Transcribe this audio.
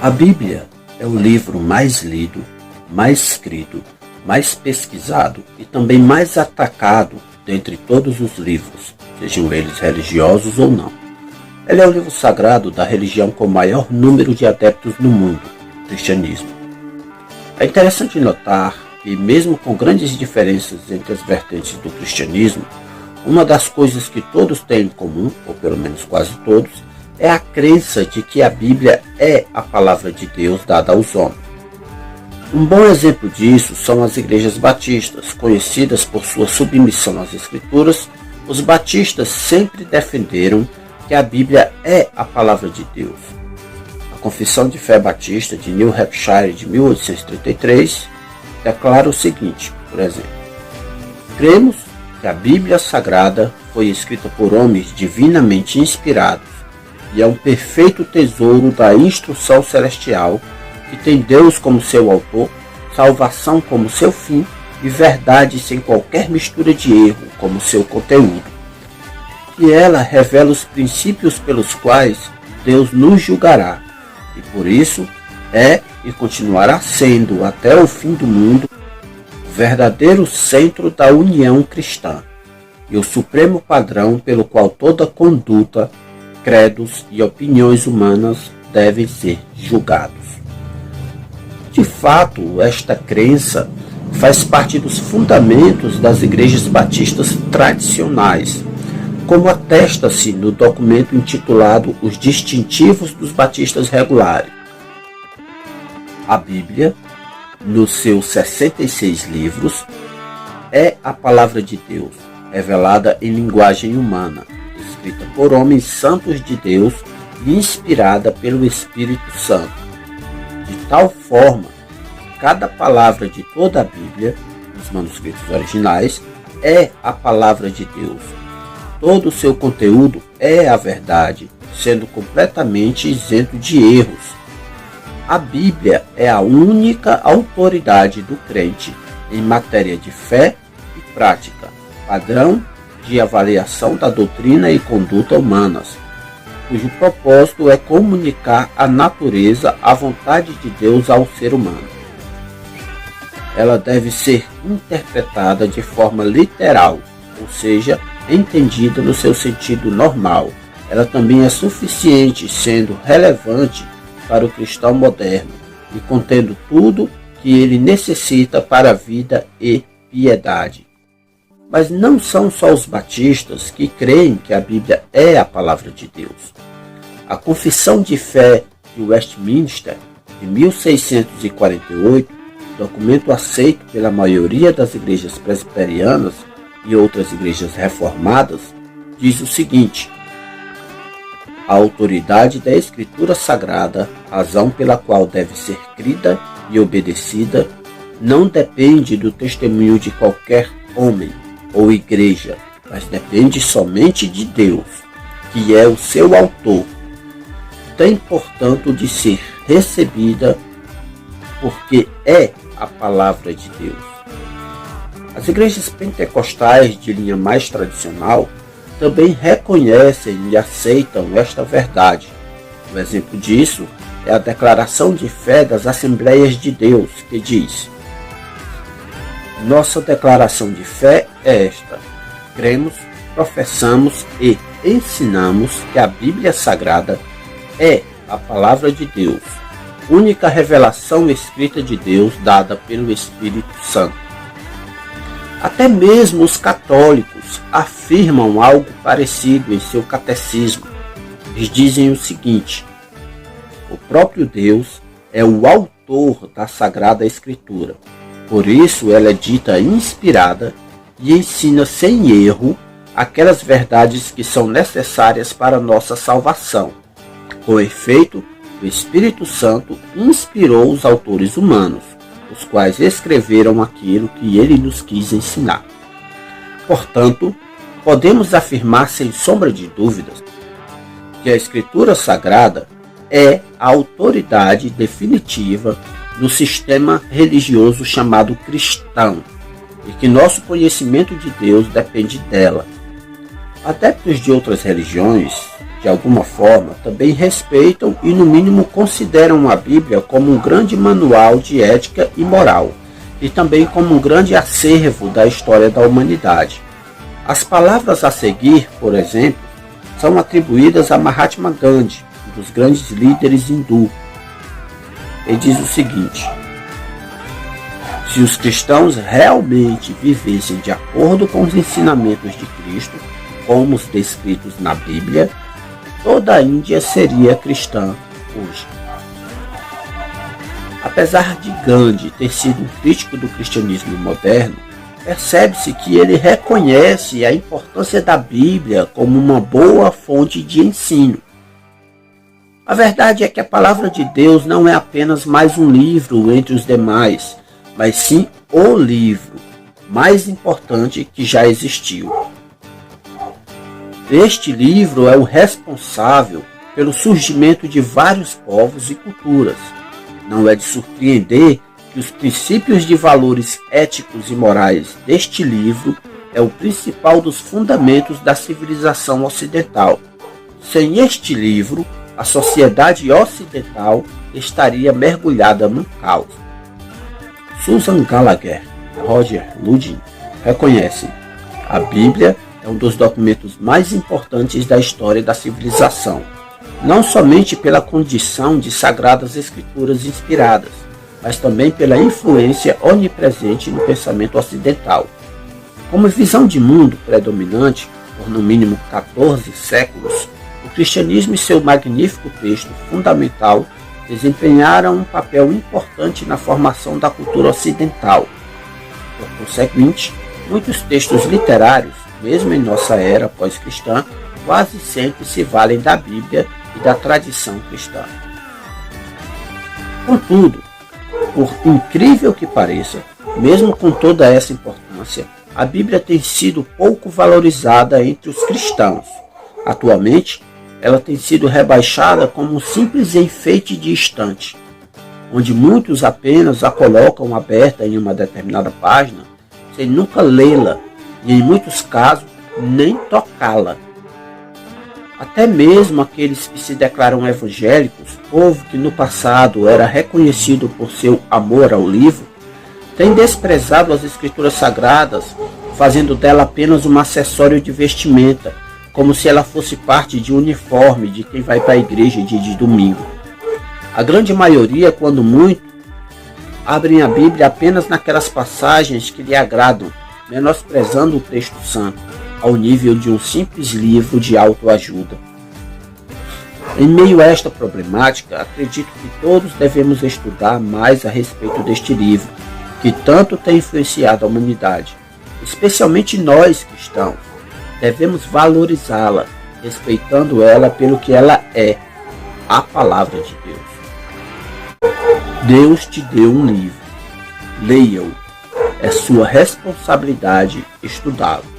A Bíblia é o livro mais lido, mais escrito, mais pesquisado e também mais atacado dentre todos os livros, sejam eles religiosos ou não. Ela é o livro sagrado da religião com maior número de adeptos no mundo, o cristianismo. É interessante notar que, mesmo com grandes diferenças entre as vertentes do cristianismo, uma das coisas que todos têm em comum, ou pelo menos quase todos, é a crença de que a Bíblia é a palavra de Deus dada aos homens. Um bom exemplo disso são as igrejas batistas, conhecidas por sua submissão às Escrituras. Os batistas sempre defenderam que a Bíblia é a palavra de Deus. A Confissão de Fé Batista de New Hampshire de 1833 declara o seguinte, por exemplo: cremos que a Bíblia Sagrada foi escrita por homens divinamente inspirados e é um perfeito tesouro da instrução celestial que tem Deus como seu autor, salvação como seu fim e verdade sem qualquer mistura de erro como seu conteúdo. E ela revela os princípios pelos quais Deus nos julgará, e por isso é e continuará sendo até o fim do mundo o verdadeiro centro da união cristã e o supremo padrão pelo qual toda conduta, credos e opiniões humanas devem ser julgados. De fato, esta crença faz parte dos fundamentos das igrejas batistas tradicionais, como atesta-se no documento intitulado Os Distintivos dos Batistas Regulares. A Bíblia, nos seus 66 livros, é a palavra de Deus, revelada em linguagem humana, escrita por homens santos de Deus e inspirada pelo Espírito Santo, de tal forma que cada palavra de toda a Bíblia, nos manuscritos originais, é a palavra de Deus. Todo o seu conteúdo é a verdade, sendo completamente isento de erros. A Bíblia é a única autoridade do crente em matéria de fé e prática, padrão de avaliação da doutrina e conduta humanas, cujo propósito é comunicar a natureza, a vontade de Deus ao ser humano. Ela deve ser interpretada de forma literal, ou seja, entendida no seu sentido normal. Ela também é suficiente, sendo relevante para o cristão moderno e contendo tudo que ele necessita para a vida e piedade. Mas não são só os batistas que creem que a Bíblia é a palavra de Deus. A Confissão de Fé de Westminster, de 1648, documento aceito pela maioria das igrejas presbiterianas e outras igrejas reformadas, diz o seguinte: a autoridade da Escritura Sagrada, razão pela qual deve ser crida e obedecida, não depende do testemunho de qualquer homem ou igreja, mas depende somente de Deus, que é o seu autor. Tem, portanto, de ser recebida porque é a palavra de Deus. As igrejas pentecostais de linha mais tradicional também reconhecem e aceitam esta verdade. Um exemplo disso é a declaração de fé das Assembleias de Deus, que diz: nossa declaração de fé é esta: cremos, professamos e ensinamos que a Bíblia Sagrada é a palavra de Deus, única revelação escrita de Deus dada pelo Espírito Santo. Até mesmo os católicos afirmam algo parecido em seu catecismo. Eles dizem o seguinte: o próprio Deus é o autor da Sagrada Escritura. Por isso ela é dita inspirada e ensina sem erro aquelas verdades que são necessárias para nossa salvação. Com efeito, o Espírito Santo inspirou os autores humanos, os quais escreveram aquilo que ele nos quis ensinar. Portanto, podemos afirmar sem sombra de dúvidas que a Escritura Sagrada é a autoridade definitiva no sistema religioso chamado cristão e que nosso conhecimento de Deus depende dela. Adeptos de outras religiões, de alguma forma, também respeitam e, no mínimo, consideram a Bíblia como um grande manual de ética e moral, e também como um grande acervo da história da humanidade. As palavras a seguir, por exemplo, são atribuídas a Mahatma Gandhi, um dos grandes líderes hindu. Ele diz o seguinte: se os cristãos realmente vivessem de acordo com os ensinamentos de Cristo, como os descritos na Bíblia, toda a Índia seria cristã hoje. Apesar de Gandhi ter sido um crítico do cristianismo moderno, percebe-se que ele reconhece a importância da Bíblia como uma boa fonte de ensino. A verdade é que a palavra de Deus não é apenas mais um livro entre os demais, mas sim o livro mais importante que já existiu. Este livro é o responsável pelo surgimento de vários povos e culturas. Não é de surpreender que os princípios de valores éticos e morais deste livro é o principal dos fundamentos da civilização ocidental. Sem este livro, a sociedade ocidental estaria mergulhada no caos. Susan Gallagher e Roger Ludin reconhecem: a Bíblia é um dos documentos mais importantes da história da civilização, não somente pela condição de sagradas escrituras inspiradas, mas também pela influência onipresente no pensamento ocidental. Como visão de mundo predominante por no mínimo 14 séculos, o cristianismo e seu magnífico texto fundamental desempenharam um papel importante na formação da cultura ocidental. Por conseguinte, muitos textos literários, mesmo em nossa era pós-cristã, quase sempre se valem da Bíblia e da tradição cristã. Contudo, por incrível que pareça, mesmo com toda essa importância, a Bíblia tem sido pouco valorizada entre os cristãos. Atualmente, ela tem sido rebaixada como um simples enfeite de estante, onde muitos apenas a colocam aberta em uma determinada página, sem nunca lê-la e, em muitos casos, nem tocá-la. Até mesmo aqueles que se declaram evangélicos, povo que no passado era reconhecido por seu amor ao livro, têm desprezado as escrituras sagradas, fazendo dela apenas um acessório de vestimenta, como se ela fosse parte de um uniforme de quem vai para a igreja dia de domingo. A grande maioria, quando muito, abrem a Bíblia apenas naquelas passagens que lhe agradam, menosprezando o texto santo, ao nível de um simples livro de autoajuda. Em meio a esta problemática, acredito que todos devemos estudar mais a respeito deste livro, que tanto tem influenciado a humanidade, especialmente nós cristãos. Devemos valorizá-la, respeitando ela pelo que ela é, a palavra de Deus. Deus te deu um livro. Leia-o. É sua responsabilidade estudá-lo.